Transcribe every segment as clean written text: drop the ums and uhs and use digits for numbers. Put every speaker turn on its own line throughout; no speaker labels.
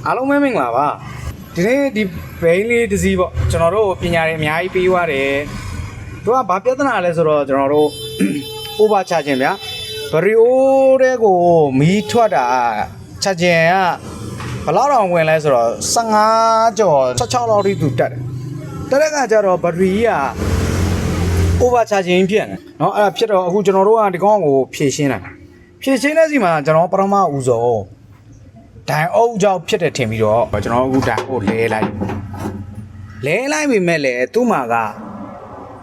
အားလုံးမင်္ဂလာပါဒီနေ့ဒီဘိန်းလေးတစ်စီးပေါ့ကျွန်တော်တို့ပညာတွေအများကြီးပေးသွားတယ်သူကဘာပြဿနာလဲဆိုတော့ကျွန်တော်တို့ over charging ဗျာဘရီအိုးတဲ့ကိုမီးထွက်တာ charging ကဘယ်လောက်တောင်ဝင်လဲဆိုတော့15ကျော်16လောက်ထိသူတက်တယ်တဲ့ကကြတော့ဘရီက over charging ဖြစ်နေเนาะအဲ့ဒါဖြစ်တော့အခုကျွန်တော်တို့ကဒီကောင်ကိုဖြည့်ရှင်းတဲ့စီမှာကျွန်တော်ပထမဦးဆုံးဒိုင်အုပ်ကြောင့်ဖြစ်တယ်ထင်ပြီးတော့ကျွန်တော်အခုဒိုင်ကိုလဲလိုက်ပြီမဲ့လေသူ့မှာက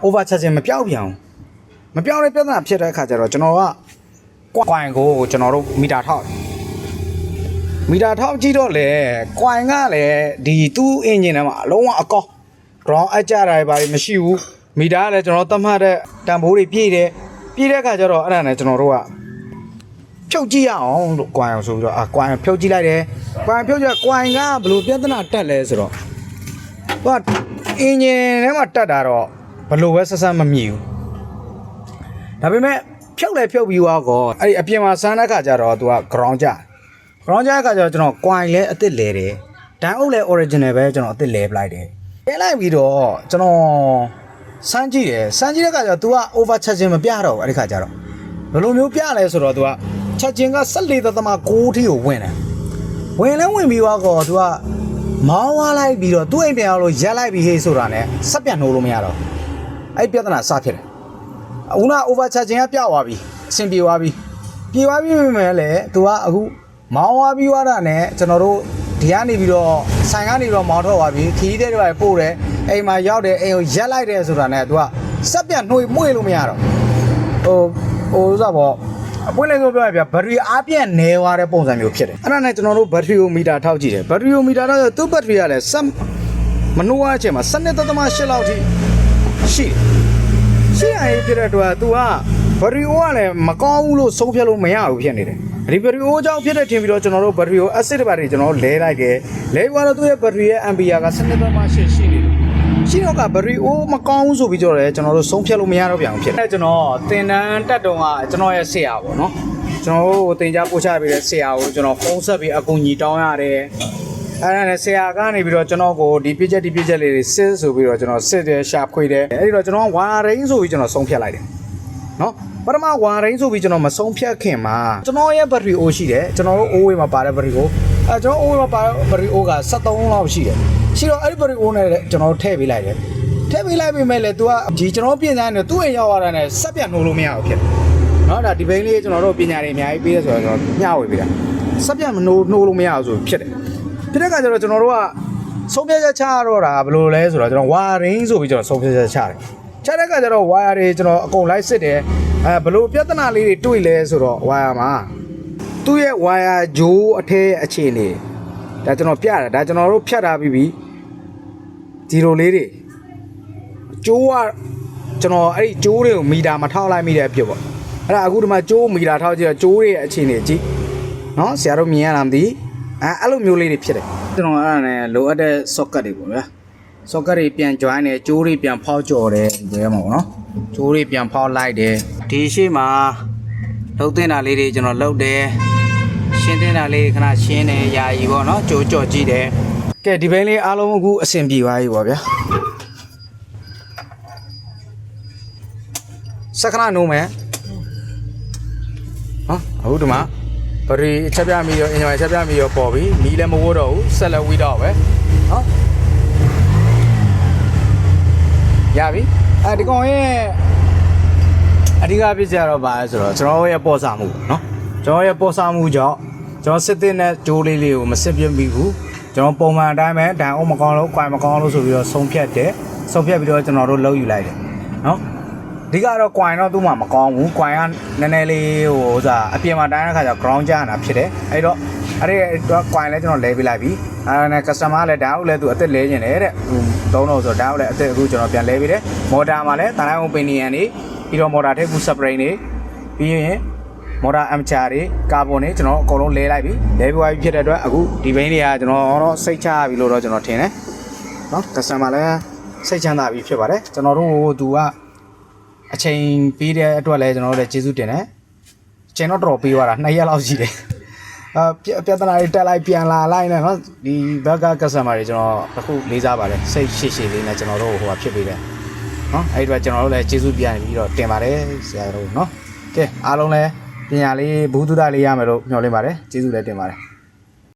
over charging မပြောက်ပြန်မပြောက်တဲ့ပြဿနာဖြစ်တဲ့အခါကျတော့ကျွန်တော်ကကွိုင်ကိုကျွန်တော်တို့မီတာထောက်ကြည့်တော့လေကွိုင်ကလည်းဒီသူ့အင်ဂျင်ထဲမှာအလုံးဝအကော ground အကြတာတွေဘာတွေမရှိဘူးမီတာကလည်းကျွန်တော်သတ်မှတ်တဲ့တန်ဖိုးတွေပြည့်တဲ့အခါကျတော့အဲ့ဒါနဲ့ကျွန်တော်တို့ကဖြုတ်ကြည့်ရအောင်လို့ကွိုင်အောင်ဆိုပြီးတော့ကွိုင်ဖြုတ်ကြည့်လိုက်တယ်ကွိုင်ကဘယ်လိုပြဿနာတက်လဲဆိုတော့သူကအင်ဂျင်ထဲမှာတက်တာတော့ဘယ်လိုပဲဆက်မမြည်ဘူးဒါပေမဲ့ဖြုတ်ပြီးသွားကောအဲ့ဒီအပြင်မှာစမ်းတဲ့ခါကျတော့သူက ground ကြတဲ့ခါကျတော့ကျွန်တော်ကွိုင်လဲအစ်စ်လဲတယ်ဒိုင်အုပ်လဲ original ပဲကျွန်တော်အစ်စ်လဲပလိုက်တယ်လဲလိုက်ပြီးတော့ကျွန်တော်စမ်းကြည့်တဲ့ခါကျတော့ तू က over charging မပြတော့ဘူးအဲ့ဒီခါကျတော့ဘယ်လိုမျိုးပြလဲဆိုတော့ तू က charging က14.9 ထိကိုဝင်ပြီးတော့ကော तू ကမောင်းသွားလိုက်ပြီးတော့သူ့အိမ်ပြန်အောင်လို့ရက်လိုက်ပြီးဟေးဆိုတာ ਨੇ ဆက်ပြန်နှိုးလို့မရတော့အဲ့ပြဿနာစဖြစ်တယ်အခုက over charging ကပြသွားပြီအဆင်ပြေသွားပြီမယ်လေ तू ကအခုမောင်းသွားပြီးသွားတာ ਨੇ ကျွန်တော်တို့ဒီကနေပြီးတော့ဆိုင်ကနေပြီးတော့မောင်းထွက်သွားပြီခီးတဲ့တွေပို့တယ်အိမ်မှာရောက်တယ်အိမ်ကိုရက်လိုက်တယ်ဆိုတာ ਨੇ သူကစက်ပြန်နှွေမွေ့လို့မရတော့ဟိုဆိုတော့အပွင့်လေးဆိုပြောရပြဘက်ထရီအားပြည့်နေသွားတဲ့ပုံစံမျိုးဖြစ်တယ်အဲ့ဒါနဲ့ကျွန်တော်တို့ဘက်ထရီကိုမီတာထောက်ကြည့်တယ်ဘက်ထရီကိုမီတာထောက်ဆိုသူ့ဘက်ထရီကလည်းမနှိုးရချင်မှာ12.8လောက်ထိရှိရရင်ဖြစ်တဲ့အတွက် तू ကဘက်ထရီအိုးကလည်းမကောင်းဘူးလို့ဆုံးဖြတ်လို့မရဘူးဖြစ်နေတယ်ဒီဘက်ထရီအိုးကြောင့်ဖြစ်တဲ့ထင်ပြီးတော့ကျွန်တော်တို့ဘက်ထရီကို acid ဘက်ထရီကျွန်တော်လဲလိုက်တယ်လဲသွားတော့သူ့ရဲ့ဘက်ထရီရဲ့ ampere က12.8ရှိနေတယ်ရှိတော့ကဘရီအိုးမကောင်းဘူးဆိုပြီးကြတော့ကျွန်တော်တို့ဆုံးဖြတ်လို့မရတော့ပြန်ဖြစ်တယ်ကျွန်တော်တင်တန်းတက်တုံးကကျွန်တော်ရဲ့ဆရာပေါ့နော်ကျွန်တော်တို့တင် जा ပို့ချပေးတဲ့ဆရာကိုကျွန်တော်ဖုန်းဆက်ပြီးအကူအညီတောင်းရတယ်အဲ့ဒါနဲ့ဆရာကနေပြီးတော့ကျွန်တော်ကိုဒီပြည့်ချက်လေးတွေစစ်ဆိုပြီးတော့ကျွန်တော်စစ်တယ်ရှာဖွေတယ်အဲ့ဒီတော့ကျွန်တော်ဝါရင်းဆိုပြီးကျွန်တော်ဆုံးဖြတ်လိုက်တယ်နော်ပထမဝါရင်းဆိုပြီးကျွန်တော်မဆုံးဖြတ်ခင်မှာကျွန်တော်ရဲ့ဘက်ထရီအိုးရှိတယ်ကျွန်တော်တို့အိုးဝေးမှာပါတဲ့ဘက်ထရီအိုးကျွန်တော်အိုးဝေးမှာပါတဲ့ဘက်ထရီအိုးက73လောက်ရှိတယ်ရှိတော့အဲ့ဒီဘက်ထရီအိုးနဲ့ကျွန်တော်ထည့်ပေးလိုက်တယ်ထည့်ပေးလိုက်ပြီမဲ့လေ तू ကဒီကျွန်တော်ပြင်ဆိုင်နေသူ့အိမ်ရောက်လာတာနဲ့ဆက်ပြတ်နှိုးလို့မရဘူးဖြစ်တယ်နော်ဒါဒီဘိန်းလေးကျွန်တော်တို့ပညာတွေအများကြီးပေးရဆိုတော့ကျွန်တော်မျှဝေပေးတာဆက်ပြတ်မနှိုးလို့မရဘူးဆိုဖြစ်တယ်ဖြစ်တဲ့အခါကျတော့ကျွန်တော်တို့ကဆုံးဖြတ်ချက်ချတော့တာဘယ်လိုလဲဆိုတော့ကျွန်တော်ဝါရင်းဆိုပြီးကျွန်တော်ဆုံးဖြတ်ချက်ချတယ်ချတဲ့အခါကျတော့ဝါယာတွေကျွန်တော်အကုန်လိုက်စစ်တယ်ဘယ်လိုပြဿနာလေးတွေတွေ့လဲဆိုတော့ဝါယာမှာသူ့ရဲ့ဝါယာဂျိုးအထဲအခြေအနေဒါကျွန်တော်ပြတာဒါကျွန်တော်တို့ဖြတ်ထားပြီးပြီဒီလိုလေးတွေကျိုးကကျွန်တော်အဲ့ဒီကျိုးတွေကိုမီတာမထောက်လိုက်မိတဲ့အဖြစ်ပေါ့အဲ့ဒါအခုဒီမှာကျိုးမီတာထောက်ကြည့်တော့ကျိုးတွေရဲ့အခြေအနေကြည့်နော်ဆရာတို့မြင်ရလားမသိအဲ့လိုမျိုးလေးတွေဖြစ်တယ်ကျွန်တော်အဲ့ဒါနဲ့လိုအပ်တဲ့ socket တွေပေါ့ဗျာ socket တွေပြန် join တယ်ကျိုးတွေပြန်ဖောက်ကြော်တယ်ဒီထဲမှာပေါ့နော်ကျိုးတွေပြန်ဖောက်လိုက်တယ်ဒီရှေ့မှာလှုပ်တင်တာလေးတွေကျွန်တော်လှုပ်တယ်ရှင်းတင်တာလေးခဏရှင်းတယ်ယာယီပေါ့နော်ကြိုးကြော်ကြည့်တယ်ကဲဒီဘိန်းလေးအားလုံးအခုအဆင်ပြေသွားပြီပေါ့ဗျာစက္ကနာနိုးမယ်ဟောအခုဒီမှာဘရီချက်ပြမီရောအင်ဂျင်ချက်ပြမီရောပေါ်ပြီမီးလည်းမဝိုးတော့ဘူးဆက်လက်ဝီးတော့ပဲဟောရပြီဒီကောင်ရဲ့အဓိကပြကြတော့ပါဆိုတော့ကျွန်တော်ရဲ့ပေါ်စာမှုเนาะကျွန်တော်ရဲ့ပေါ်စာမှုကြောင့်ကျွန်တော်စစ်တဲ့နဲ့ဂျိုးလေးကိုမစစ်ပြမိဘူးကျွန်တော်ပုံမှန်အတိုင်းပဲဒိုင်အောင်မကောင်းလို့ကွိုင်မကောင်းလို့ဆိုပြီးတော့ဆုံးဖြတ်ပြီးတော့ကျွန်တော်တို့လှုပ်ယူလိုက်တယ်เนาะအဓိကတော့ကွိုင်တော့သူ့မှာမကောင်းဘူးကွိုင်ကနည်းနည်းလေးဟိုဥစားအပြင်မှာတိုင်းတဲ့ခါကျ ground ကျနေတာဖြစ်တယ်အဲ့တော့ကွိုင်လည်းကျွန်တော်လဲပေးလိုက်ပြီအဲ့ဒါနဲ့ customer လည်းဒါဟုတ်လဲသူအသက်လဲကျင်တယ်တဲ့သုံးတော့ဆိုတော့ဒါဟုတ်လဲအသက်အခုကျွန်တော်ပြန်လဲပေးတယ်မော်တာမှာလည်းတိုင်းအောင်ပင်နီယန်နေပြီးတော့မော်တာထိပ်ကူစပရိန်နေပြီးရင်မော်တာအမ်ချာတွေကာဗွန်တွေကျွန်တော်အကုန်လုံးလဲလိုက်ပြီလဲပြီးသွားပြီဖြစ်တဲ့အတွက်အခုဒီဘိန်းတွေကကျွန်တော်တော့စိတ်ချပြီလို့တော့ကျွန်တော်ထင်တယ်နော် customer လည်းစိတ်ချမ်းသာပြီဖြစ်ပါတယ်ကျွန်တော်တို့သူကအချိန်ပေးတဲ့အတွက်လည်းကျွန်တော်တို့လည်းကျေးဇူးတင်တယ်အချိန်တော့တော်ပေးသွားတာ2ရက်လောက်ရှိတယ် ပြဿနာတွေတက်လိုက်ပြန်လာလိုက်နဲ့နော်ဒီဘက်က customer တွေကျွန်တော်အခုလေးစားပါတယ်စိတ်ရှည်လေးနဲ့ကျွန်တော်တို့ဟိုဖြစ်ပေးတယ်နော်အဲ့ဒီတော့ကျွန်တော်တို့လည်းကျေးဇူးပြန်ပြီးတော့တင်ပါတယ်ဆရာတို့နော်ကဲအားလုံးလည်းပညာလေးဘုဒ္ဓလေးရမယ်လို့မျှော်လင့်ပါတယ်ကျေးဇူးလည်းတင်ပါတယ်